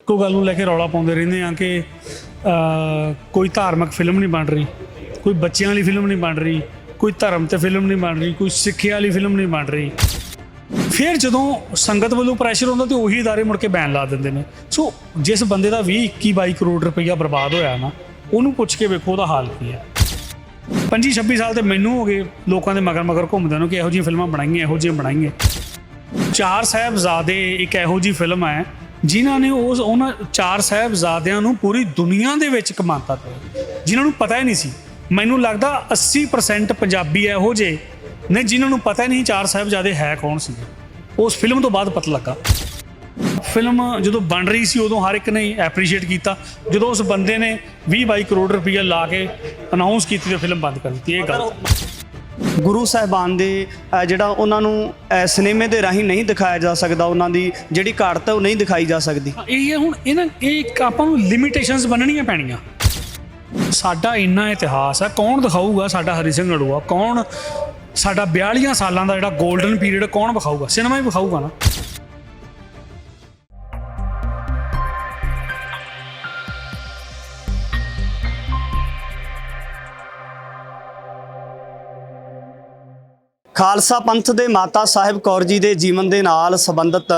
ਇੱਕੋ ਗੱਲ ਨੂੰ ਲੈ ਕੇ ਰੌਲਾ ਪਾਉਂਦੇ ਰਹਿੰਦੇ ਆ ਕਿ ਕੋਈ ਧਾਰਮਿਕ ਫਿਲਮ ਨਹੀਂ ਬਣ ਰਹੀ, ਕੋਈ ਬੱਚਿਆਂ ਵਾਲੀ ਫਿਲਮ ਨਹੀਂ ਬਣ ਰਹੀ, ਕੋਈ ਧਰਮ ਤੇ ਫਿਲਮ ਨਹੀਂ ਬਣ ਰਹੀ, ਕੋਈ ਸਿੱਖਿਆ ਵਾਲੀ ਫਿਲਮ ਨਹੀਂ ਬਣ ਰਹੀ। ਫਿਰ ਜਦੋਂ ਸੰਗਤ ਵੱਲੋਂ ਪ੍ਰੈਸ਼ਰ ਹੁੰਦਾ ਤੇ ਉਹੀ ਅਦਾਰੇ ਮੁੜ ਕੇ ਬੈਨ ਲਾ ਦਿੰਦੇ ਨੇ। ਸੋ ਜਿਸ ਬੰਦੇ ਦਾ 20-21-22 ਕਰੋੜ ਰੁਪਈਆ ਬਰਬਾਦ ਹੋਇਆ ਨਾ, ਉਹਨੂੰ ਪੁੱਛ ਕੇ ਵੇਖੋ ਉਹਦਾ ਹਾਲ ਕੀ ਹੈ। 25-26 ਸਾਲ ਤੇ ਮੈਨੂੰ ਹੋ ਗਏ ਲੋਕਾਂ ਦੇ ਮਗਰ ਘੁੰਮਦੇ ਨੂੰ ਕਿ ਇਹੋ ਜਿਹੀਆਂ ਫਿਲਮਾਂ ਬਣਾਈਆਂ, ਇਹੋ ਜਿਹੀਆਂ ਬਣਾਈਆਂ। ਚਾਰ ਸਾਹਿਬਜ਼ਾਦੇ ਇੱਕ ਇਹੋ ਜਿਹੀ ਫਿਲਮ ਹੈ ਜਿਨ੍ਹਾਂ ਨੇ ਉਹਨਾਂ ਚਾਰ ਸਾਹਿਬਜ਼ਾਦਿਆਂ ਨੂੰ ਪੂਰੀ ਦੁਨੀਆ ਦੇ ਵਿੱਚ ਕਮਾਤਾ ਪਿਆ, ਜਿਨ੍ਹਾਂ ਨੂੰ ਪਤਾ ਹੀ ਨਹੀਂ ਸੀ। ਮੈਨੂੰ ਲੱਗਦਾ 80% ਪੰਜਾਬੀ ਇਹੋ ਜਿਹੇ ਨੇ ਜਿਨ੍ਹਾਂ ਨੂੰ ਪਤਾ ਹੀ ਨਹੀਂ ਚਾਰ ਸਾਹਿਬਜ਼ਾਦੇ ਹੈ ਕੌਣ ਸੀ। ਉਸ ਫਿਲਮ ਤੋਂ ਬਾਅਦ ਪਤਾ ਲੱਗਾ। ਫਿਲਮ ਜਦੋਂ ਬਣ ਰਹੀ ਸੀ ਉਦੋਂ ਹਰ ਇੱਕ ਨੇ ਐਪਰੀਸ਼ੀਏਟ ਕੀਤਾ। ਜਦੋਂ ਉਸ ਬੰਦੇ ਨੇ 20-22 ਕਰੋੜ ਰੁਪਈਆ ਲਾ ਕੇ ਅਨਾਊਂਸ ਕੀਤੀ ਤੇ ਫਿਲਮ ਬੰਦ ਕਰ ਦਿੱਤੀ। ਇਹ ਗੱਲ ਗੁਰੂ ਸਾਹਿਬਾਨ ਦੇ ਜਿਹੜਾ ਉਹਨਾਂ ਨੂੰ ਸਿਨੇਮੇ ਦੇ ਰਾਹੀਂ ਨਹੀਂ ਦਿਖਾਇਆ ਜਾ ਸਕਦਾ, ਉਹਨਾਂ ਦੀ ਜਿਹੜੀ ਘਾਟ ਹੈ ਉਹ ਨਹੀਂ ਦਿਖਾਈ ਜਾ ਸਕਦੀ। ਇਹ ਹੁਣ ਇਹ ਆਪਾਂ ਨੂੰ ਲਿਮਿਟੇਸ਼ਨਸ ਬਣਨੀਆਂ ਪੈਣੀਆਂ। ਸਾਡਾ ਇੰਨਾ ਇਤਿਹਾਸ ਹੈ, ਕੌਣ ਦਿਖਾਊਗਾ ਸਾਡਾ ਹਰੀ ਸਿੰਘ ਨਲੂਆ? ਕੌਣ ਸਾਡਾ 42 ਸਾਲਾਂ ਦਾ ਜਿਹੜਾ ਗੋਲਡਨ ਪੀਰੀਅਡ ਕੌਣ ਵਿਖਾਊਗਾ? ਸਿਨੇਮਾ ਹੀ ਵਿਖਾਊਗਾ ਨਾ। ਖਾਲਸਾ ਪੰਥ ਦੇ ਮਾਤਾ ਸਾਹਿਬ ਕੌਰ ਜੀ ਦੇ ਜੀਵਨ ਦੇ ਨਾਲ ਸੰਬੰਧਿਤ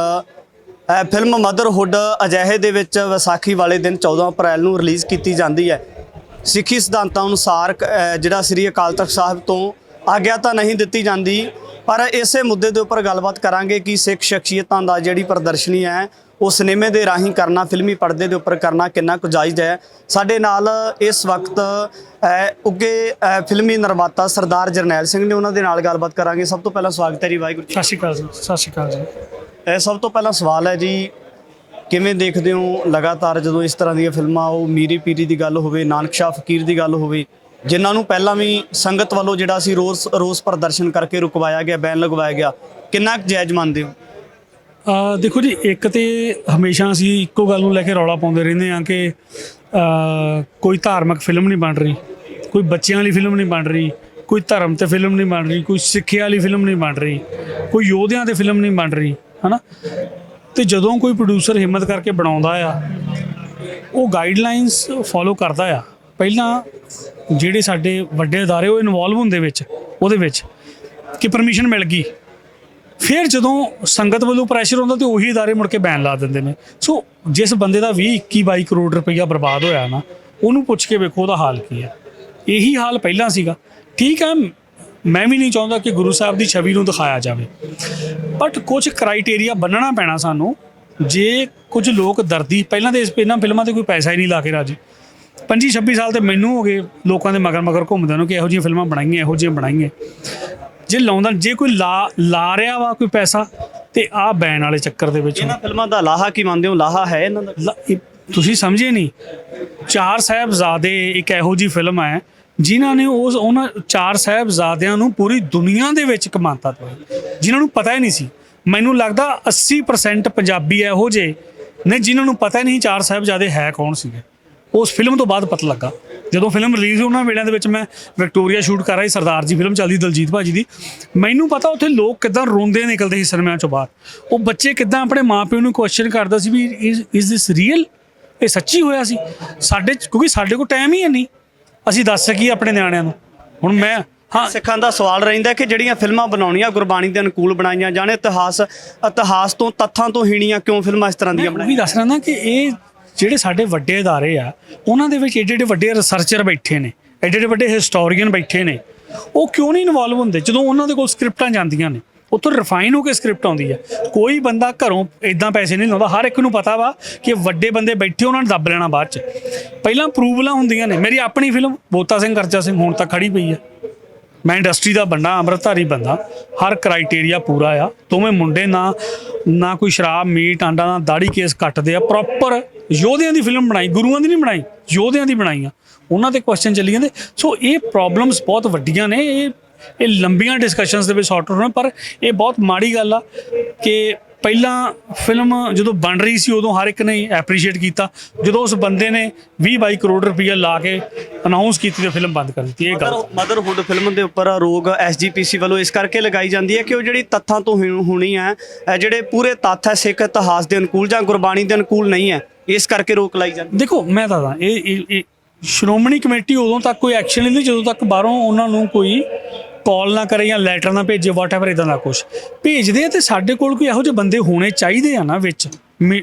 ਫਿਲਮ ਮਦਰਹੁੱਡ ਅਜਿਹੇ ਦੇ ਵਿੱਚ ਵਿਸਾਖੀ ਵਾਲੇ ਦਿਨ 14 ਅਪ੍ਰੈਲ ਨੂੰ ਰਿਲੀਜ਼ ਕੀਤੀ ਜਾਂਦੀ ਹੈ। ਸਿੱਖੀ ਸਿਧਾਂਤਾਂ ਅਨੁਸਾਰ ਜਿਹੜਾ ਸ੍ਰੀ ਅਕਾਲ ਤਖਤ ਸਾਹਿਬ ਤੋਂ ਆਗਿਆਤਾ ਨਹੀਂ ਦਿੱਤੀ ਜਾਂਦੀ, ਪਰ ਇਸੇ ਮੁੱਦੇ ਦੇ ਉੱਪਰ ਗੱਲਬਾਤ ਕਰਾਂਗੇ ਕਿ ਸਿੱਖ ਸ਼ਖਸੀਅਤਾਂ ਦਾ ਜਿਹੜੀ ਪ੍ਰਦਰਸ਼ਨੀ ਹੈ ਉਹ ਸਿਨੇਮੇ ਦੇ ਰਾਹੀਂ ਕਰਨਾ, ਫਿਲਮੀ ਪਰਦੇ ਦੇ ਉੱਪਰ ਕਰਨਾ ਕਿੰਨਾ ਕੁ ਜਾਇਜ਼ ਹੈ। ਸਾਡੇ ਨਾਲ ਇਸ ਵਕਤ ਉੱਗੇ ਫਿਲਮੀ ਨਿਰਮਾਤਾ ਸਰਦਾਰ ਜਰਨੈਲ ਸਿੰਘ ਨੇ, ਉਹਨਾਂ ਦੇ ਨਾਲ ਗੱਲਬਾਤ ਕਰਾਂਗੇ। ਸਭ ਤੋਂ ਪਹਿਲਾਂ ਸਵਾਗਤ ਹੈ ਜੀ। ਵਾਹਿਗੁਰੂ ਜੀ। ਸਤਿ ਸ਼੍ਰੀ ਅਕਾਲ ਜੀ। ਸਤਿ ਸ਼੍ਰੀ ਅਕਾਲ ਜੀ। ਸਭ ਤੋਂ ਪਹਿਲਾਂ ਸਵਾਲ ਹੈ ਜੀ, ਕਿਵੇਂ ਦੇਖਦੇ ਹੋ ਲਗਾਤਾਰ ਜਦੋਂ ਇਸ ਤਰ੍ਹਾਂ ਦੀਆਂ ਫਿਲਮਾਂ, ਉਹ ਮੀਰੀ ਪੀਰੀ ਦੀ ਗੱਲ ਹੋਵੇ, ਨਾਨਕ ਸ਼ਾਹ ਫਕੀਰ ਦੀ ਗੱਲ ਹੋਵੇ, ਜਿਨ੍ਹਾਂ ਨੂੰ ਪਹਿਲਾਂ ਵੀ ਸੰਗਤ ਵੱਲੋਂ ਜਿਹੜਾ ਸੀ ਰੋਸ ਪ੍ਰਦਰਸ਼ਨ ਕਰਕੇ ਰੁਕਵਾਇਆ ਗਿਆ, ਬੈਨ ਲਗਵਾਇਆ ਗਿਆ, ਕਿੰਨਾ ਕੁ ਜਾਇਜ਼ ਮੰਨਦੇ ਹੋ? ਦੇਖੋ ਜੀ, ਇੱਕ ਤੇ ਹਮੇਸ਼ਾ ਅਸੀਂ ਇੱਕੋ ਗੱਲ ਨੂੰ ਲੈ ਕੇ ਰੌਲਾ ਪਾਉਂਦੇ ਰਹਿੰਦੇ ਹਾਂ ਕਿ ਕੋਈ ਧਾਰਮਿਕ ਫਿਲਮ ਨਹੀਂ ਬਣ ਰਹੀ, ਕੋਈ ਬੱਚਿਆਂ ਵਾਲੀ ਫਿਲਮ ਨਹੀਂ ਬਣ ਰਹੀ, ਕੋਈ ਧਰਮ ਤੇ ਫਿਲਮ ਨਹੀਂ ਬਣ ਰਹੀ, ਕੋਈ ਸਿੱਖਿਆ ਵਾਲੀ ਫਿਲਮ ਨਹੀਂ ਬਣ ਰਹੀ, ਕੋਈ ਯੋਧਿਆਂ ਤੇ ਫਿਲਮ ਨਹੀਂ ਬਣ ਰਹੀ, ਹੈ ਨਾ। ਅਤੇ ਜਦੋਂ ਕੋਈ ਪ੍ਰੋਡਿਊਸਰ ਹਿੰਮਤ ਕਰਕੇ ਬਣਾਉਂਦਾ ਆ, ਉਹ ਗਾਈਡਲਾਈਨਸ ਫੋਲੋ ਕਰਦਾ ਆ। ਪਹਿਲਾਂ ਜਿਹੜੇ ਸਾਡੇ ਵੱਡੇ ਅਦਾਰੇ ਉਹ ਇਨਵੋਲਵ ਹੁੰਦੇ ਉਹਦੇ ਵਿੱਚ ਕਿ ਪਰਮਿਸ਼ਨ ਮਿਲ ਗਈ। ਫਿਰ ਜਦੋਂ ਸੰਗਤ ਵੱਲੋਂ ਪ੍ਰੈਸ਼ਰ ਹੁੰਦਾ ਤੇ ਉਹੀ ਅਦਾਰੇ ਮੁੜ ਕੇ ਬੈਨ ਲਾ ਦਿੰਦੇ ਨੇ। ਸੋ ਜਿਸ ਬੰਦੇ ਦਾ 20-21-22 ਕਰੋੜ ਰੁਪਈਆ ਬਰਬਾਦ ਹੋਇਆ ਨਾ, ਉਹਨੂੰ ਪੁੱਛ ਕੇ ਵੇਖੋ ਉਹਦਾ ਹਾਲ ਕੀ ਹੈ। ਇਹੀ ਹਾਲ ਪਹਿਲਾਂ ਸੀਗਾ। ਠੀਕ ਹੈ, ਮੈਂ ਵੀ ਨਹੀਂ ਚਾਹੁੰਦਾ ਕਿ ਗੁਰੂ ਸਾਹਿਬ ਦੀ ਛਵੀ ਨੂੰ ਦਿਖਾਇਆ ਜਾਵੇ, ਬਟ ਕੁਝ ਕ੍ਰਾਈਟੇਰੀਆ ਬੰਨ੍ਹਣਾ ਪੈਣਾ ਸਾਨੂੰ। ਜੇ ਕੁਝ ਲੋਕ ਦਰਦੀ ਪਹਿਲਾਂ ਤਾਂ ਇਹਨਾਂ ਫਿਲਮਾਂ 'ਤੇ ਕੋਈ ਪੈਸਾ ਹੀ ਨਹੀਂ ਲਾ ਕੇ ਰਾਜੀ। 25-26 ਸਾਲ ਤੇ ਮੈਨੂੰ ਹੋ ਗਏ ਲੋਕਾਂ ਦੇ ਮਗਰ ਘੁੰਮਦੇ ਨੂੰ ਕਿ ਇਹੋ ਜਿਹੀਆਂ ਫਿਲਮਾਂ ਬਣਾਈਆਂ, ਇਹੋ ਜਿਹੀਆਂ ਬਣਾਈਆਂ। ਜੇ ਲਾਉਂਦਾ, ਜੇ ਕੋਈ ਲਾ ਰਿਹਾ ਵਾ ਕੋਈ ਪੈਸਾ, ਤੇ ਆਹ ਬੈਨ ਵਾਲੇ ਚੱਕਰ ਦੇ ਵਿੱਚ ਇਹਨਾਂ ਫਿਲਮਾਂ ਦਾ ਲਾਹਾ ਕੀ ਮੰਨਦੇ ਹੋ? ਲਾਹਾ ਹੈ ਇਹਨਾਂ ਦਾ? ਤੁਸੀਂ ਸਮਝੇ ਨਹੀਂ। ਚਾਰ ਸਾਹਿਬਜ਼ਾਦੇ ਇੱਕ ਇਹੋ ਜਿਹੀ ਫਿਲਮ ਹੈ ਜਿਨ੍ਹਾਂ ਨੇ ਉਹਨਾਂ ਚਾਰ ਸਾਹਿਬਜ਼ਾਦਿਆਂ ਨੂੰ ਪੂਰੀ ਦੁਨੀਆ ਦੇ ਵਿੱਚ ਕਮਾਤਾ ਪਿਆ, ਜਿਨ੍ਹਾਂ ਨੂੰ ਪਤਾ ਹੀ ਨਹੀਂ ਸੀ। ਮੈਨੂੰ ਲੱਗਦਾ 80% ਪੰਜਾਬੀ ਇਹੋ ਜਿਹੇ ਨੇ ਜਿਨ੍ਹਾਂ ਨੂੰ ਪਤਾ ਹੀ ਨਹੀਂ ਚਾਰ ਸਾਹਿਬਜ਼ਾਦੇ ਹੈ ਕੌਣ ਸੀਗੇ। ਉਸ ਫਿਲਮ ਤੋਂ ਬਾਅਦ ਪਤਾ ਲੱਗਾ। ਜਦੋਂ ਫਿਲਮ ਰਿਲੀਜ਼ ਉਹਨਾਂ ਵੇਲਿਆਂ ਦੇ ਵਿੱਚ ਮੈਂ ਵਿਕਟੋਰੀਆ ਸ਼ੂਟ ਕਰ ਰਹੀ, ਸਰਦਾਰ ਜੀ ਫਿਲਮ ਚੱਲਦੀ ਦਲਜੀਤ ਭਾਜੀ ਦੀ। ਮੈਨੂੰ ਪਤਾ ਉੱਥੇ ਲੋਕ ਕਿੱਦਾਂ ਰੋਂਦੇ ਨਿਕਲਦੇ ਸੀ ਸਿਨੇਮਿਆਂ 'ਚੋਂ ਬਾਹਰ। ਉਹ ਬੱਚੇ ਕਿੱਦਾਂ ਆਪਣੇ ਮਾਂ ਪਿਓ ਨੂੰ ਕੁਐਸਚਨ ਕਰਦਾ ਸੀ ਵੀ ਇਜ਼ ਦਿਸ ਰੀਅਲ? ਇਹ ਸੱਚੀ ਹੋਇਆ ਸੀ? ਕਿਉਂਕਿ ਸਾਡੇ ਕੋਲ ਟਾਈਮ ਹੀ ਹੈ ਨਹੀਂ, ਅਸੀਂ ਦੱਸ ਸਕੀਏ ਆਪਣੇ ਨਿਆਣਿਆਂ ਨੂੰ। ਹੁਣ ਮੈਂ ਸਿੱਖਾਂ ਦਾ ਸਵਾਲ ਰਹਿੰਦਾ ਕਿ ਜਿਹੜੀਆਂ ਫਿਲਮਾਂ ਬਣਾਉਣੀਆਂ ਗੁਰਬਾਣੀ ਦੇ ਅਨੁਕੂਲ ਬਣਾਈਆਂ ਜਾਣ, ਇਤਿਹਾਸ ਤੋਂ ਤੱਥਾਂ ਤੋਂ ਹੀਣੀਆਂ ਕਿਉਂ ਫਿਲਮਾਂ ਇਸ ਤਰ੍ਹਾਂ ਦੀਆਂ ਬਣਾਈਆਂ? ਵੀ ਦੱਸ ਰਿਹਾ ਕਿ ਇਹ ਜਿਹੜੇ ਸਾਡੇ ਵੱਡੇ ਅਦਾਰੇ ਆ, ਉਹਨਾਂ ਦੇ ਵਿੱਚ ਏਡੇ ਵੱਡੇ ਰਿਸਰਚਰ ਬੈਠੇ ਨੇ, ਏਡੇ ਵੱਡੇ ਹਿਸਟੋਰੀਅਨ ਬੈਠੇ ਨੇ, ਉਹ ਕਿਉਂ ਨਹੀਂ ਇਨਵੋਲਵ ਹੁੰਦੇ? ਜਦੋਂ ਉਹਨਾਂ ਦੇ ਕੋਲ ਸਕ੍ਰਿਪਟਾਂ ਜਾਂਦੀਆਂ ਨੇ, ਉੱਥੋਂ ਰਿਫਾਈਨ ਹੋ ਕੇ ਸਕ੍ਰਿਪਟ ਆਉਂਦੀ ਹੈ। ਕੋਈ ਬੰਦਾ ਘਰੋਂ ਇੱਦਾਂ ਪੈਸੇ ਨਹੀਂ ਲਾਉਂਦਾ। ਹਰ ਇੱਕ ਨੂੰ ਪਤਾ ਵਾ ਕਿ ਵੱਡੇ ਬੰਦੇ ਬੈਠੇ, ਉਹਨਾਂ ਨੇ ਦੱਬ ਲੈਣਾ ਬਾਅਦ 'ਚ। ਪਹਿਲਾਂ ਅਪਰੂਵਲਾਂ ਹੁੰਦੀਆਂ ਨੇ। ਮੇਰੀ ਆਪਣੀ ਫਿਲਮ ਬੋਤਾ ਸਿੰਘ ਕਰਚਾ ਸਿੰਘ ਹੁਣ ਤੱਕ ਖੜੀ ਪਈ ਹੈ। ਮੈਂ ਇੰਡਸਟਰੀ ਦਾ ਬੰਦਾ, ਅੰਮ੍ਰਿਤਧਾਰੀ ਬੰਦਾ, ਹਰ ਕ੍ਰਾਈਟੇਰੀਆ ਪੂਰਾ ਆ। ਦੋਵੇਂ ਮੁੰਡੇ ਨਾ ਕੋਈ ਸ਼ਰਾਬ ਮੀਟ ਆਂਡਾ, ਨਾ ਦਾੜੀ ਕੇਸ ਕੱਟਦੇ ਆ। ਪ੍ਰੋਪਰ ਯੋਧਿਆਂ ਦੀ ਫਿਲਮ ਬਣਾਈ, ਗੁਰੂਆਂ ਦੀ ਨਹੀਂ ਬਣਾਈ, ਯੋਧਿਆਂ ਦੀ ਬਣਾਈ ਆ। ਉਹਨਾਂ 'ਤੇ ਕੁਐਸਚਨ ਚੱਲੀ ਜਾਂਦੇ। ਸੋ ਇਹ ਪ੍ਰੋਬਲਮਸ ਬਹੁਤ ਵੱਡੀਆਂ ਨੇ। ਇਹ ਲੰਬੀਆਂ ਡਿਸਕਸ਼ਨਸ ਦੇ ਵਿੱਚ ਸੌਰਟ ਹੋਣਾ, ਪਰ ਇਹ ਬਹੁਤ ਮਾੜੀ ਗੱਲ ਆ ਕਿ ਪਹਿਲਾਂ ਫਿਲਮ ਜਦੋਂ ਬਣ ਰਹੀ ਸੀ ਉਦੋਂ ਹਰ ਇੱਕ ਨੇ ਐਪਰੀਸ਼ੀਏਟ ਕੀਤਾ। ਜਦੋਂ ਉਸ ਬੰਦੇ ਨੇ 20-22 ਕਰੋੜ ਰੁਪਈਆ ਲਾ ਕੇ ਅਨਾਊਂਸ ਕੀਤੀ ਤੇ ਫਿਲਮ ਬੰਦ ਕਰ ਦਿੱਤੀ। ਇਹ ਗੱਲ ਮਦਰਹੁੱਡ ਫਿਲਮ ਦੇ ਉੱਪਰ ਰੋਕ SGPC ਵੱਲੋਂ ਇਸ ਕਰਕੇ ਲਗਾਈ ਜਾਂਦੀ ਹੈ ਕਿ ਉਹ ਜਿਹੜੀ ਤੱਥਾਂ ਤੋਂ ਹੋਣੀ ਹੈ, ਜਿਹੜੇ ਪੂਰੇ ਤੱਥ ਹੈ ਸਿੱਖ ਇਤਿਹਾਸ ਦੇ ਅਨੁਕੂਲ ਜਾਂ ਗੁਰਬਾਣੀ ਦੇ ਅਨੁਕੂਲ ਨਹੀਂ ਹੈ, ਇਸ ਕਰਕੇ ਰੋਕ ਲਾਈ ਜਾਂਦੀ? ਦੇਖੋ ਮੈਂ ਦੱਸਦਾ ਇਹ ਸ਼੍ਰੋਮਣੀ ਕਮੇਟੀ ਉਦੋਂ ਤੱਕ ਕੋਈ ਐਕਸ਼ਨ ਨਹੀਂ ਲੈਂਦੀ ਜਦੋਂ ਤੱਕ ਬਾਹਰੋਂ ਉਹਨਾਂ ਨੂੰ ਕੋਈ ਕਾਲ ਨਾ ਕਰੇ ਜਾਂ ਲੈਟਰ ਨਾ ਭੇਜੇ, ਵਾਟਐਵਰ ਇਦਾਂ ਦਾ ਕੁਝ ਭੇਜਦੇ ਆ। ਤੇ ਸਾਡੇ ਕੋਲ ਕੋਈ ਇਹੋ ਜਿਹੇ ਬੰਦੇ ਹੋਣੇ ਚਾਹੀਦੇ ਆ ਨਾ ਵਿੱਚ,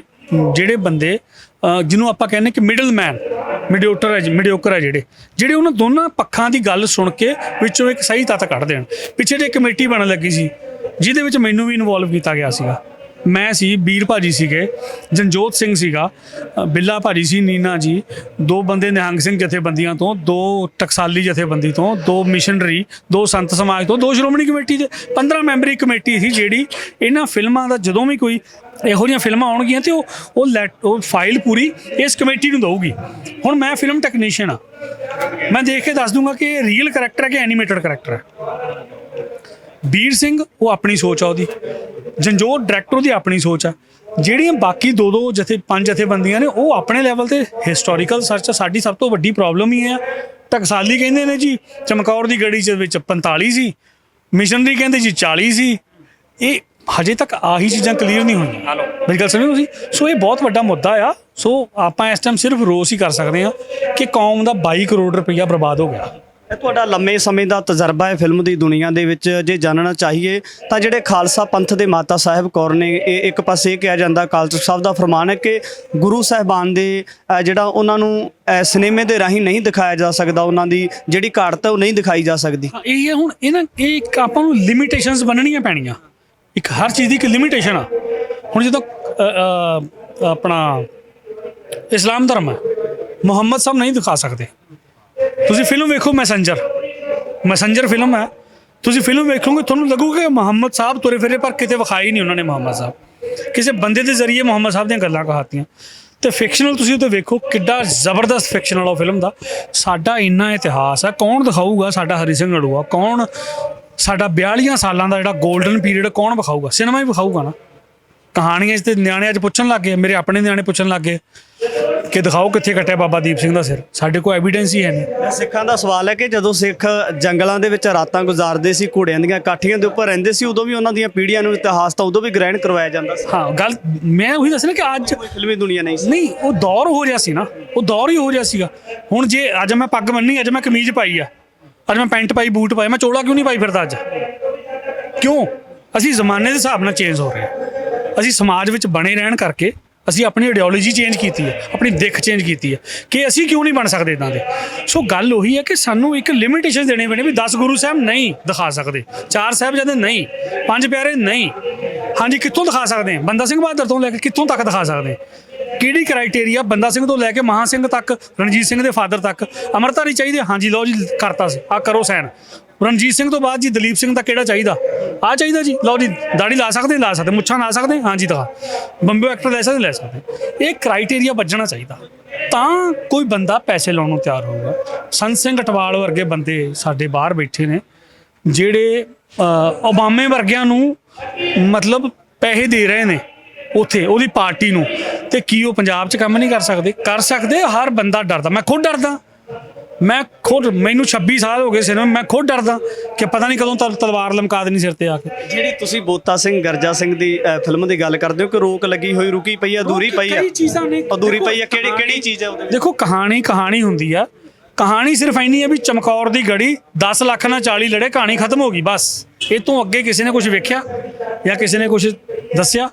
ਜਿਹੜੇ ਬੰਦੇ ਜਿਹਨੂੰ ਆਪਾਂ ਕਹਿੰਦੇ ਕਿ ਮਿਡਲਮੈਨ, ਮਿਡਿਓਕਰ ਹੈ, ਜਿਹੜੇ ਉਹਨਾਂ ਦੋਨਾਂ ਪੱਖਾਂ ਦੀ ਗੱਲ ਸੁਣ ਕੇ ਵਿੱਚੋਂ ਇੱਕ ਸਹੀ ਤੱਤ ਕੱਢ ਦੇਣ। ਪਿੱਛੇ ਜੇ ਕਮੇਟੀ ਬਣਨ ਲੱਗੀ ਸੀ ਜਿਹਦੇ ਵਿੱਚ ਮੈਨੂੰ ਵੀ ਇਨਵੋਲਵ ਕੀਤਾ ਗਿਆ ਸੀਗਾ। ਮੈਂ ਸੀ, ਵੀਰ ਭਾਜੀ ਸੀਗੇ, ਜਨਜੋਤ ਸਿੰਘ ਸੀਗਾ, ਬਿੱਲਾ ਭਾਜੀ ਸੀ, ਨੀਨਾ ਜੀ, 2 ਬੰਦੇ ਨਿਹੰਗ ਸਿੰਘ ਜਥੇਬੰਦੀਆਂ ਤੋਂ, 2 ਟਕਸਾਲੀ ਜਥੇਬੰਦੀ ਤੋਂ, 2 ਮਿਸ਼ਨਰੀ, 2 ਸੰਤ ਸਮਾਜ ਤੋਂ, 2 ਸ਼੍ਰੋਮਣੀ ਕਮੇਟੀ ਦੇ 15 ਮੈਂਬਰੀ ਕਮੇਟੀ ਸੀ ਜਿਹੜੀ ਇਹਨਾਂ ਫਿਲਮਾਂ ਦਾ ਜਦੋਂ ਵੀ ਕੋਈ ਇਹੋ ਜਿਹੀਆਂ ਫਿਲਮਾਂ ਆਉਣਗੀਆਂ ਤੇ ਉਹ ਫਾਈਲ ਪੂਰੀ ਇਸ ਕਮੇਟੀ ਨੂੰ ਦਊਗੀ। ਹੁਣ ਮੈਂ ਫਿਲਮ ਟੈਕਨੀਸ਼ੀਅਨ ਆ, ਮੈਂ ਦੇਖ ਕੇ ਦੱਸ ਦੂੰਗਾ ਕਿ ਇਹ ਰੀਅਲ ਕਰੈਕਟਰ ਹੈ ਕਿ ਐਨੀਮੇਟਡ ਕਰੈਕਟਰ ਹੈ। ਵੀਰ ਸਿੰਘ ਉਹ ਆਪਣੀ ਸੋਚ ਆ, ਉਹਦੀ ਜੰਜੋਤ ਡਾਇਰੈਕਟਰ ਉਹਦੀ ਆਪਣੀ ਸੋਚ ਆ। ਜਿਹੜੀਆਂ ਬਾਕੀ 5 ਜਥੇਬੰਦੀਆਂ ਨੇ ਉਹ ਆਪਣੇ ਲੈਵਲ ਤੇ ਹਿਸਟੋਰੀਕਲ ਸਰਚ। ਸਾਡੀ ਸਭ ਤੋਂ ਵੱਡੀ ਪ੍ਰੋਬਲਮ ਹੀ ਹੈ, ਟਕਸਾਲੀ ਕਹਿੰਦੇ ਨੇ ਜੀ ਚਮਕੌਰ ਦੀ ਗੜੀ ਚ ਵਿੱਚ 45 ਸੀ, ਮਿਸ਼ਨਰੀ ਕਹਿੰਦੇ ਜੀ 40 ਸੀ। ਇਹ ਹਜੇ ਤੱਕ ਆਹੀ ਚੀਜ਼ਾਂ ਕਲੀਅਰ ਨਹੀਂ ਹੋਈਆਂ। ਮੇਰੀ ਗੱਲ ਸਮਝੋ ਤੁਸੀਂ। ਸੋ ਇਹ ਬਹੁਤ ਵੱਡਾ ਮੁੱਦਾ ਆ। ਸੋ ਆਪਾਂ ਇਸ ਟਾਈਮ ਸਿਰਫ ਰੋਸ ਹੀ ਕਰ ਸਕਦੇ ਹਾਂ ਕਿ ਕੌਮ ਦਾ 22 ਕਰੋੜ ਰੁਪਈਆ ਬਰਬਾਦ ਹੋ ਗਿਆ। ਇਹ ਤੁਹਾਡਾ ਲੰਮੇ ਸਮੇਂ ਦਾ ਤਜਰਬਾ ਹੈ ਫਿਲਮ ਦੀ ਦੁਨੀਆ ਦੇ ਵਿੱਚ। ਜੇ ਜਾਣਨਾ ਚਾਹੀਏ ਤਾਂ ਜਿਹੜੇ ਖਾਲਸਾ ਪੰਥ ਦੇ ਮਾਤਾ ਸਾਹਿਬ ਕੌਰ ਨੇ, ਇਹ ਇੱਕ ਪਾਸੇ ਕਿਹਾ ਜਾਂਦਾ, ਅਕਾਲ ਤਖ਼ਤ ਸਾਹਿਬ ਦਾ ਫਰਮਾਨ ਹੈ ਕਿ ਗੁਰੂ ਸਾਹਿਬਾਨ ਦੇ ਜਿਹੜਾ ਉਹਨਾਂ ਨੂੰ ਸਿਨੇਮੇ ਦੇ ਰਾਹੀਂ ਨਹੀਂ ਦਿਖਾਇਆ ਜਾ ਸਕਦਾ, ਉਹਨਾਂ ਦੀ ਜਿਹੜੀ ਘਾਟ ਹੈ ਉਹ ਨਹੀਂ ਦਿਖਾਈ ਜਾ ਸਕਦੀ। ਇਹ ਹੁਣ ਇਹ ਇੱਕ ਆਪਾਂ ਨੂੰ ਲਿਮਿਟੇਸ਼ਨਸ ਬੰਨਣੀਆਂ ਪੈਣੀਆਂ। ਇੱਕ ਹਰ ਚੀਜ਼ ਦੀ ਇੱਕ ਲਿਮਿਟੇਸ਼ਨ ਆ। ਹੁਣ ਜਦੋਂ ਆਪਣਾ ਇਸਲਾਮ ਧਰਮ ਹੈ, ਮੁਹੰਮਦ ਸਾਹਿਬ ਨਹੀਂ ਦਿਖਾ ਸਕਦੇ। ਤੁਸੀਂ ਫਿਲਮ ਵੇਖੋ ਮੈਸੇਂਜਰ ਫਿਲਮ ਹੈ, ਤੁਸੀਂ ਫਿਲਮ ਵੇਖੋਗੇ ਤੁਹਾਨੂੰ ਲੱਗੂਗਾ ਕਿ ਮੁਹੰਮਦ ਸਾਹਿਬ ਤੁਰੇ ਫਿਰੇ, ਪਰ ਕਿਤੇ ਵਿਖਾਈ ਨਹੀਂ ਉਹਨਾਂ ਨੇ ਮੁਹੰਮਦ ਸਾਹਿਬ। ਕਿਸੇ ਬੰਦੇ ਦੇ ਜ਼ਰੀਏ ਮੁਹੰਮਦ ਸਾਹਿਬ ਦੀਆਂ ਗੱਲਾਂ ਕਹਾਤੀਆਂ। ਤੇ ਫਿਕਸ਼ਨਲ ਤੁਸੀਂ ਉੱਤੇ ਵੇਖੋ ਕਿੱਡਾ ਜ਼ਬਰਦਸਤ ਫਿਕਸ਼ਨਲ ਉਹ ਫਿਲਮ ਦਾ। ਸਾਡਾ ਇੰਨਾ ਇਤਿਹਾਸ ਹੈ, ਕੌਣ ਦਿਖਾਊਗਾ ਸਾਡਾ ਹਰੀ ਸਿੰਘ ਨਲੂਆ? ਕੌਣ ਸਾਡਾ 42 ਸਾਲਾਂ ਦਾ ਜਿਹੜਾ ਗੋਲਡਨ ਪੀਰੀਅਡ ਕੌਣ ਵਿਖਾਊਗਾ? ਸਿਨੇਮਾ ਹੀ ਵਿਖਾਊਗਾ ਨਾ। ਕਹਾਣੀਆਂ 'ਚ ਤੇ ਨਿਆਣੇ ਅੱਜ ਪੁੱਛਣ ਲੱਗ ਗਏ, ਮੇਰੇ ਆਪਣੇ ਨਿਆਣੇ ਪੁੱਛਣ ਲੱਗ ਗਏ ਕਿ ਦਿਖਾਓ ਕਿੱਥੇ ਕੱਟਿਆ ਬਾਬਾ ਦੀਪ ਸਿੰਘ ਦਾ ਸਿਰ। ਸਾਡੇ ਕੋਲ ਐਵੀਡੈਂਸ ਹੀ ਹੈ ਨਹੀਂ। ਸਿੱਖਾਂ ਦਾ ਸਵਾਲ ਹੈ ਕਿ ਜਦੋਂ ਸਿੱਖ ਜੰਗਲਾਂ ਦੇ ਵਿੱਚ ਰਾਤਾਂ ਗੁਜ਼ਾਰਦੇ ਸੀ, ਘੋੜਿਆਂ ਦੀਆਂ ਕਾਠੀਆਂ ਦੇ ਉੱਪਰ ਰਹਿੰਦੇ ਸੀ, ਉਦੋਂ ਵੀ ਉਹਨਾਂ ਦੀਆਂ ਪੀੜ੍ਹੀਆਂ ਨੂੰ ਇਤਿਹਾਸ ਤਾਂ ਉਦੋਂ ਵੀ ਗ੍ਰਹਿਣ ਕਰਵਾਇਆ ਜਾਂਦਾ ਸੀ। ਹਾਂ, ਗੱਲ ਮੈਂ ਉਹੀ ਦੱਸਣਾ ਕਿ ਅੱਜ ਫਿਲਮੀ ਦੁਨੀਆ ਨਹੀਂ, ਉਹ ਦੌਰ ਹੋ ਰਿਹਾ ਸੀ ਨਾ, ਉਹ ਦੌਰ ਹੀ ਹੋ ਰਿਹਾ ਸੀਗਾ। ਹੁਣ ਜੇ ਅੱਜ ਮੈਂ ਪੱਗ ਬੰਨੀ, ਅੱਜ ਮੈਂ ਕਮੀਜ਼ ਪਾਈ ਆ, ਅੱਜ ਮੈਂ ਪੈਂਟ ਪਾਈ, ਬੂਟ ਪਾਏ, ਮੈਂ ਚੋਲਾ ਕਿਉਂ ਨਹੀਂ ਪਾਈ ਫਿਰਦਾ ਅੱਜ? ਕਿਉਂ? ਅਸੀਂ ਜ਼ਮਾਨੇ ਦੇ ਹਿਸਾਬ ਨਾਲ ਚੇਂਜ ਹੋ ਰਹੇ ਹਾਂ। ਅਸੀਂ ਸਮਾਜ ਵਿੱਚ ਬਣੇ ਰਹਿਣ ਕਰਕੇ ਅਸੀਂ ਆਪਣੀ ਆਈਡੀਓਲੋਜੀ ਚੇਂਜ ਕੀਤੀ ਹੈ, ਆਪਣੀ ਦਿੱਖ ਚੇਂਜ ਕੀਤੀ ਹੈ ਕਿ ਅਸੀਂ ਕਿਉਂ ਨਹੀਂ ਬਣ ਸਕਦੇ ਇੱਦਾਂ ਦੇ। ਸੋ ਗੱਲ ਉਹੀ ਹੈ ਕਿ ਸਾਨੂੰ ਇੱਕ ਲਿਮਿਟੇਸ਼ਨ ਦੇਣੇ ਪੈਣੇ ਵੀ 10 ਗੁਰੂ ਸਾਹਿਬ ਨਹੀਂ ਦਿਖਾ ਸਕਦੇ, 4 ਸਾਹਿਬਜ਼ਾਦੇ ਨਹੀਂ, 5 ਪਿਆਰੇ ਨਹੀਂ। ਹਾਂਜੀ, ਕਿੱਥੋਂ ਦਿਖਾ ਸਕਦੇ ਹਾਂ? ਬੰਦਾ ਸਿੰਘ ਬਹਾਦਰ ਤੋਂ ਲੈ ਕੇ ਕਿੱਥੋਂ ਤੱਕ ਦਿਖਾ ਸਕਦੇ? ਕਿਹੜੀ ਕ੍ਰਾਈਟੇਰੀਆ? ਬੰਦਾ ਸਿੰਘ ਤੋਂ ਲੈ ਕੇ ਮਹਾਂ ਸਿੰਘ ਤੱਕ, ਰਣਜੀਤ ਸਿੰਘ ਦੇ ਫਾਦਰ ਤੱਕ ਅੰਮ੍ਰਿਤਧਾਰੀ ਚਾਹੀਦੇ? ਹਾਂਜੀ ਲਓ ਜੀ, ਕਰਤਾ ਸੀ, ਆਹ ਕਰੋ ਸਾਈਨ। ਰਣਜੀਤ ਸਿੰਘ ਤੋਂ ਬਾਅਦ ਜੀ ਦਲੀਪ ਸਿੰਘ ਦਾ ਕਿਹੜਾ ਚਾਹੀਦਾ? ਆਹ ਚਾਹੀਦਾ ਜੀ, ਲਓ ਜੀ। ਦਾੜੀ ਲਾ ਸਕਦੇ, ਮੁੱਛਾਂ ਲਾ ਸਕਦੇ, ਹਾਂਜੀ ਦਿਖਾ। ਬੰਬੇ ਐਕਟਰ ਲੈ ਸਕਦੇ। ਇਹ ਕ੍ਰਾਈਟੇਰੀਆ ਵੱਜਣਾ ਚਾਹੀਦਾ, ਤਾਂ ਕੋਈ ਬੰਦਾ ਪੈਸੇ ਲਾਉਣ ਨੂੰ ਤਿਆਰ ਹੋਊਗਾ। ਸੰਤ ਸਿੰਘ ਅਟਵਾਲ ਵਰਗੇ ਬੰਦੇ ਸਾਡੇ ਬਾਹਰ ਬੈਠੇ ਨੇ, ਜਿਹੜੇ ਓਬਾਮੇ ਵਰਗਿਆਂ ਨੂੰ ਮਤਲਬ ਪੈਸੇ ਦੇ ਰਹੇ ਨੇ ਉੱਥੇ ਉਹਦੀ ਪਾਰਟੀ ਨੂੰ, ਤੇ ਕੀ ਉਹ ਪੰਜਾਬ 'ਚ ਕੰਮ ਨਹੀਂ ਕਰ ਸਕਦੇ? ਕਰ ਸਕਦੇ। ਹਰ ਬੰਦਾ ਡਰਦਾ, ਮੈਂ ਖੁਦ ਡਰਦਾ। ਮੈਨੂੰ 26 ਸਾਲ ਹੋ ਗਏ ਸਿਨੇਮਾ, ਮੈਂ ਖੁਦ ਡਰਦਾ ਕਿ ਪਤਾ ਨਹੀਂ ਕਦੋਂ ਤਲਵਾਰ ਲਮਕਾ ਦੇਣੀ ਸਿਰ ਤੇ ਆ ਕੇ। ਜਿਹੜੀ ਤੁਸੀਂ ਬੋਤਾ ਸਿੰਘ ਗਰਜਾ ਸਿੰਘ ਦੀ ਫਿਲਮ ਦੀ ਗੱਲ ਕਰਦੇ ਹੋ ਕਿ ਰੋਕ ਲੱਗੀ ਹੋਈ, ਰੁਕੀ ਪਈ ਆ, ਅਧੂਰੀ ਪਈ ਆ, ਅਧੂਰੀ ਪਈ ਆ, ਕਿਹੜੀ ਚੀਜ਼ ਹੈ ਉਹਦੇ? ਦੇਖੋ, ਕਹਾਣੀ ਹੁੰਦੀ ਆ। ਕਹਾਣੀ ਸਿਰਫ ਇੰਨੀ ਹੈ ਵੀ ਚਮਕੌਰ ਦੀ ਗੜੀ 10 ਲੱਖ ਨਾਲ 40 ਲੜੇ, ਕਹਾਣੀ ਖਤਮ ਹੋ ਗਈ ਬਸ। ਇਹ ਤੋਂ ਅੱਗੇ ਕਿਸੇ ਨੇ ਕੁਝ ਵੇਖਿਆ ਜਾਂ ਕਿਸੇ ਨੇ ਕੁਝ ਦੱਸਿਆ?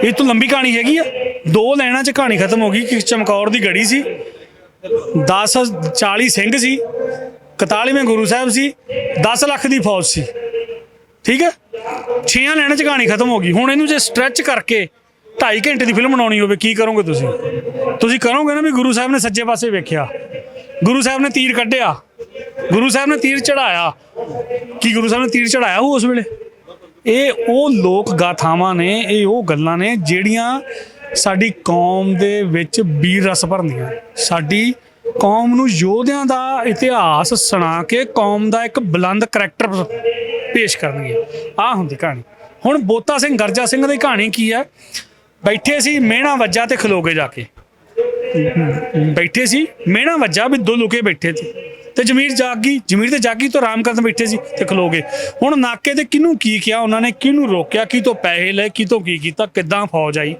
ਇਹ ਤੋਂ ਲੰਬੀ ਕਹਾਣੀ ਹੈਗੀ ਆ। 2 ਲਾਈਨਾਂ 'ਚ ਕਹਾਣੀ ਖਤਮ ਹੋ ਗਈ ਕਿ ਚਮਕੌਰ ਦੀ ਗੜੀ ਸੀ, 40 ਸਿੰਘ ਸੀ, 41ਵੇਂ ਗੁਰੂ ਸਾਹਿਬ ਸੀ, 10 ਲੱਖ ਦੀ ਫੌਜ ਸੀ। ਠੀਕ ਹੈ, 6 ਲਾਈਨਾਂ 'ਚ ਕਹਾਣੀ ਖਤਮ ਹੋ ਗਈ। ਹੁਣ ਇਹਨੂੰ ਜੇ ਸਟ੍ਰੈਚ ਕਰਕੇ 2.5 ਘੰਟੇ ਦੀ ਫਿਲਮ ਬਣਾਉਣੀ ਹੋਵੇ, ਕੀ ਕਰੋਗੇ ਤੁਸੀਂ? ਤੁਸੀਂ ਕਰੋਗੇ ਨਾ ਵੀ ਗੁਰੂ ਸਾਹਿਬ ਨੇ ਸੱਜੇ ਪਾਸੇ ਵੇਖਿਆ, ਗੁਰੂ ਸਾਹਿਬ ਨੇ ਤੀਰ ਕੱਢਿਆ, ਗੁਰੂ ਸਾਹਿਬ ਨੇ ਤੀਰ ਚੜਾਇਆ। ਕੀ ਗੁਰੂ ਸਾਹਿਬ ਨੇ ਤੀਰ ਚੜਾਇਆ ਉਸ ਵੇਲੇ? ਇਹ ਉਹ ਲੋਕ ਗਾਥਾਵਾਂ ਨੇ, ਇਹ ਉਹ ਗੱਲਾਂ ਨੇ ਜਿਹੜੀਆਂ ਸਾਡੀ ਕੌਮ ਦੇ ਵਿੱਚ ਵੀਰ ਰਸ ਭਰਦੀਆਂ। ਸਾਡੀ ਕੌਮ ਨੂੰ ਯੋਧਿਆਂ ਦਾ ਇਤਿਹਾਸ ਸੁਣਾ ਕੇ ਕੌਮ ਦਾ ਇੱਕ ਬੁਲੰਦ ਕਰੈਕਟਰ ਪੇਸ਼ ਕਰਨਗੇ। ਆਹ ਹੁੰਦੀ ਕਹਾਣੀ। ਹੁਣ ਬੋਤਾ ਸਿੰਘ ਗਰਜਾ ਸਿੰਘ ਦੀ ਕਹਾਣੀ ਕੀ ਹੈ? ਬੈਠੇ ਸੀ, ਮਿਹਣਾ ਵੱਜਾ ਤੇ ਖਲੋ ਕੇ ਜਾ ਕੇ ਬੈਠੇ ਸੀ, ਮਿਹਣਾ ਵੱਜਾ ਵੀ 2 ਲੁਕੇ ਬੈਠੇ ਸੀ। ਤੇ ਜ਼ਮੀਰ ਤੇ ਜਾਗੀ ਤੋਂ ਆਰਾਮ ਕਰਨ ਬੈਠੇ ਸੀ ਤੇ ਖਲੋ ਗਏ। ਹੁਣ ਨਾਕੇ ਤੇ ਕਿਹਨੂੰ ਕੀ ਕਿਹਾ ਉਹਨਾਂ ਨੇ, ਕਿਹਨੂੰ ਰੋਕਿਆ, ਕੀ ਤੋਂ ਪੈਸੇ ਲਏ, ਕੀ ਤੋਂ ਕੀ ਕੀਤਾ, ਕਿੱਦਾਂ ਫੌਜ ਆਈ।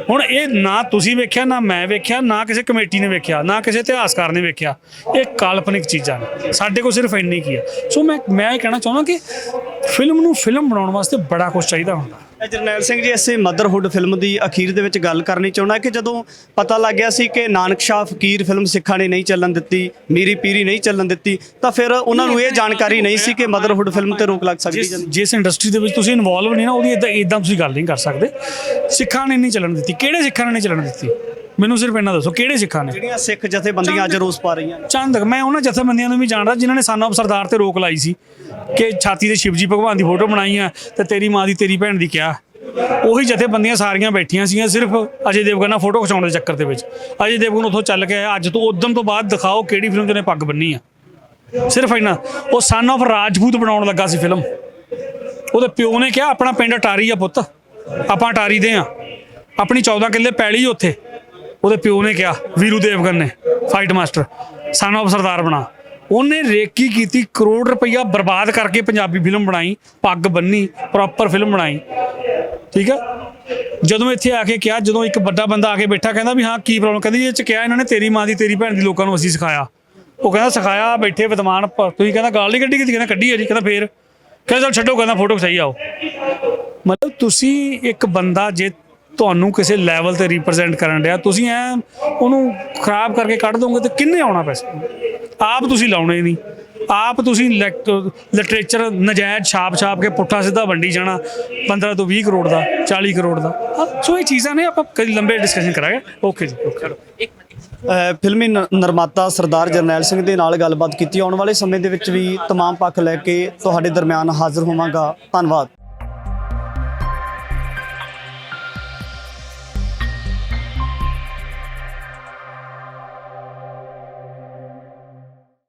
ਹੁਣ ਇਹ ਨਾ ਤੁਸੀਂ ਵੇਖਿਆ, ਨਾ ਮੈਂ ਵੇਖਿਆ, ਨਾ ਕਿਸੇ ਕਮੇਟੀ ਨੇ ਵੇਖਿਆ, ਨਾ ਕਿਸੇ ਇਤਿਹਾਸਕਾਰ ਨੇ ਵੇਖਿਆ। ਇਹ ਕਾਲਪਨਿਕ ਚੀਜ਼ਾਂ ਨੇ, ਸਾਡੇ ਕੋਲ ਸਿਰਫ ਇੰਨੀ ਕੀ ਹੈ। ਸੋ ਮੈਂ ਇਹ ਕਹਿਣਾ ਚਾਹੁੰਦਾ ਕਿ ਫਿਲਮ ਨੂੰ ਫਿਲਮ ਬਣਾਉਣ ਵਾਸਤੇ ਬੜਾ ਕੁਝ ਚਾਹੀਦਾ ਹੁੰਦਾ। ਜਰਨੈਲ ਸਿੰਘ ਜੀ, ਇਸੇ ਮਦਰਹੁੱਡ ਫਿਲਮ ਦੀ ਅਖੀਰ ਦੇ ਵਿੱਚ ਗੱਲ ਕਰਨੀ ਚਾਹੁੰਦਾ ਕਿ ਜਦੋਂ ਪਤਾ ਲੱਗ ਗਿਆ ਸੀ ਕਿ ਨਾਨਕ ਸ਼ਾਹ ਫਕੀਰ ਫਿਲਮ ਸਿੱਖਾਂ ਨੇ ਨਹੀਂ ਚੱਲਣ ਦਿੱਤੀ, ਮੀਰੀ ਪੀਰੀ ਨਹੀਂ ਚੱਲਣ ਦਿੱਤੀ, ਤਾਂ ਫਿਰ ਉਹਨਾਂ ਨੂੰ ਇਹ ਜਾਣਕਾਰੀ ਨਹੀਂ ਸੀ ਕਿ ਮਦਰਹੁੱਡ ਫਿਲਮ ਤੇ ਰੋਕ ਲੱਗ ਸਕਦੀ ਹੈ। ਜਿਸ ਇੰਡਸਟਰੀ ਦੇ ਵਿੱਚ ਤੁਸੀਂ ਇਨਵੋਲਵ ਨਹੀਂ ਨਾ, ਉਹਦੀ ਇਦਾਂ ਤੁਸੀਂ ਗੱਲ ਨਹੀਂ ਕਰ ਸਕਦੇ। ਸਿੱਖਾਂ ਨੇ ਨਹੀਂ ਚੱਲਣ ਦਿੱਤੀ, ਕਿਹੜੇ ਸਿੱਖਾਂ ਨੇ ਨਹੀਂ ਚੱਲਣ ਦਿੱਤੀ? ਮੈਨੂੰ ਸਿਰਫ ਇਹਨਾਂ ਦੱਸੋ, ਕਿਹੜੇ ਸਿੱਖਾਂ ਨੇ? ਜਿਹੜੀਆਂ ਸਿੱਖ ਜਥੇਬੰਦੀਆਂ ਅੱਜ ਰੋਸ ਪਾ ਰਹੀਆਂ ਨੇ। ਚੰਦ ਮੈਂ ਉਹਨਾਂ ਜਥੇਬੰਦੀਆਂ ਨੂੰ ਵੀ ਜਾਣਦਾ ਜਿਨ੍ਹਾਂ ਨੇ ਸਨ ਆਫ ਸਰਦਾਰ ਤੇ ਰੋਕ ਲਾਈ ਸੀ ਕਿ ਛਾਤੀ ਤੇ ਸ਼ਿਵਜੀ ਭਗਵਾਨ ਦੀ ਫੋਟੋ ਬਣਾਈ ਆ ਤੇ ਤੇਰੀ ਮਾਂ ਦੀ ਤੇਰੀ ਭੈਣ ਦੀ ਕਿਹਾ। ਉਹੀ ਜਥੇਬੰਦੀਆਂ ਸਾਰੀਆਂ ਬੈਠੀਆਂ ਸੀਗੀਆਂ ਸਿਰਫ ਅਜੇ ਦੇਵਗਨ ਨਾਲ ਫੋਟੋ ਖਿਚਾਉਣ ਦੇ ਚੱਕਰ ਦੇ ਵਿੱਚ। ਅਜੇ ਦੇਵਗਨ ਉੱਥੋਂ ਚੱਲ ਕੇ ਆਇਆ, ਅੱਜ ਤੋਂ ਉਦਮ ਤੋਂ ਬਾਅਦ ਦਿਖਾਓ ਕਿਹੜੀ ਫਿਲਮ 'ਚ ਉਹਨੇ ਪੱਗ ਬੰਨੀ ਆ। ਸਿਰਫ ਇੰਨਾ। ਉਹ ਸਨ ਆਫ ਰਾਜਪੂਤ ਬਣਾਉਣ ਲੱਗਾ ਸੀ ਫਿਲਮ। ਉਹਦੇ ਪਿਓ ਨੇ ਕਿਹਾ ਆਪਣਾ ਪਿੰਡ ਅਟਾਰੀ ਆ ਪੁੱਤ, ਆਪਾਂ ਅਟਾਰੀ ਦੇ ਆ, ਆਪਣੀ 14 ਕਿੱਲੇ ਪੈਲੀ ਉੱਥੇ। ਉਹਦੇ ਪਿਓ ਨੇ ਕਿਹਾ, ਵੀਰੂ ਦੇਵਗਨ ਨੇ, ਫਾਈਟ ਮਾਸਟਰ, ਸਨ ਆਫ ਸਰਦਾਰ ਬਣਾ। ਉਹਨੇ ਰੇਕੀ ਕੀਤੀ, ਕਰੋੜ ਰੁਪਈਆ ਬਰਬਾਦ ਕਰਕੇ ਪੰਜਾਬੀ ਫਿਲਮ ਬਣਾਈ, ਪੱਗ ਬੰਨੀ, ਪ੍ਰੋਪਰ ਫਿਲਮ ਬਣਾਈ। ਠੀਕ ਆ। ਜਦੋਂ ਇੱਥੇ ਆ ਕੇ ਕਿਹਾ, ਜਦੋਂ ਇੱਕ ਵੱਡਾ ਬੰਦਾ ਆ ਕੇ ਬੈਠਾ ਕਹਿੰਦਾ ਵੀ ਹਾਂ ਕੀ ਪ੍ਰੋਬਲਮ, ਕਹਿੰਦੀ ਇਹ 'ਚ ਕਿਹਾ ਇਹਨਾਂ ਨੇ ਤੇਰੀ ਮਾਂ ਦੀ ਤੇਰੀ ਭੈਣ ਦੀ ਲੋਕਾਂ ਨੂੰ ਅਸੀਂ ਸਿਖਾਇਆ। ਉਹ ਕਹਿੰਦਾ ਸਿਖਾਇਆ, ਬੈਠੇ ਵਿਦਵਾਨ ਤੁਸੀਂ ਕਹਿੰਦਾ ਗਾਲ ਨਹੀਂ ਕੱਢੀ, ਕਹਿੰਦਾ ਕੱਢੀ ਹੈ ਜੀ। ਕਹਿੰਦਾ ਫੇਰ ਕਹਿੰਦਾ ਚਲ ਛੱਡੋ, ਕਹਿੰਦਾ ਫੋਟੋ ਖਿਚਾਈ ਆਓ। ਮਤਲਬ ਤੁਸੀਂ ਇੱਕ ਬੰਦਾ ਜੇ ਤੁਹਾਨੂੰ ਕਿਸੇ ਲੈਵਲ ਤੇ ਰਿਪਰੈਜ਼ੈਂਟ ਕਰਨ ਡਿਆ, ਤੁਸੀਂ ਉਹਨੂੰ ਖਰਾਬ ਕਰਕੇ ਕੱਢ ਦੋਗੇ ਤੇ ਕਿੰਨੇ ਆਉਣਾ ਪੈਸੇ? ਆਪ ਤੁਸੀਂ ਲਾਉਣੇ ਨਹੀਂ, ਆਪ ਤੁਸੀਂ ਲਿਟਰੇਚਰ ਨਜਾਇਜ਼ ਛਾਪ ਕੇ ਪੁੱਠਾ ਸਿੱਧਾ ਵੰਡੀ ਜਾਣਾ 15 ਤੋਂ 20 ਕਰੋੜ ਦਾ, 40 ਕਰੋੜ ਦਾ। ਸੋ ਇਹ ਚੀਜ਼ਾਂ ਨੇ, ਆਪਾਂ ਕਈ ਲੰਬੇ ਡਿਸਕਸ਼ਨ ਕਰਾਂਗੇ। ਓਕੇ ਜੀ, ਓਕੇ। ਫਿਲਮੀ ਨਿਰਮਾਤਾ ਸਰਦਾਰ ਜਰਨੈਲ ਸਿੰਘ ਦੇ ਨਾਲ ਗੱਲਬਾਤ ਕੀਤੀ। ਆਉਣ ਵਾਲੇ ਸਮੇਂ ਦੇ ਵਿੱਚ ਵੀ ਤਮਾਮ ਪੱਖ ਲੈ ਕੇ ਤੁਹਾਡੇ ਦਰਮਿਆਨ ਹਾਜ਼ਰ ਹੋਵਾਂਗਾ। ਧੰਨਵਾਦ।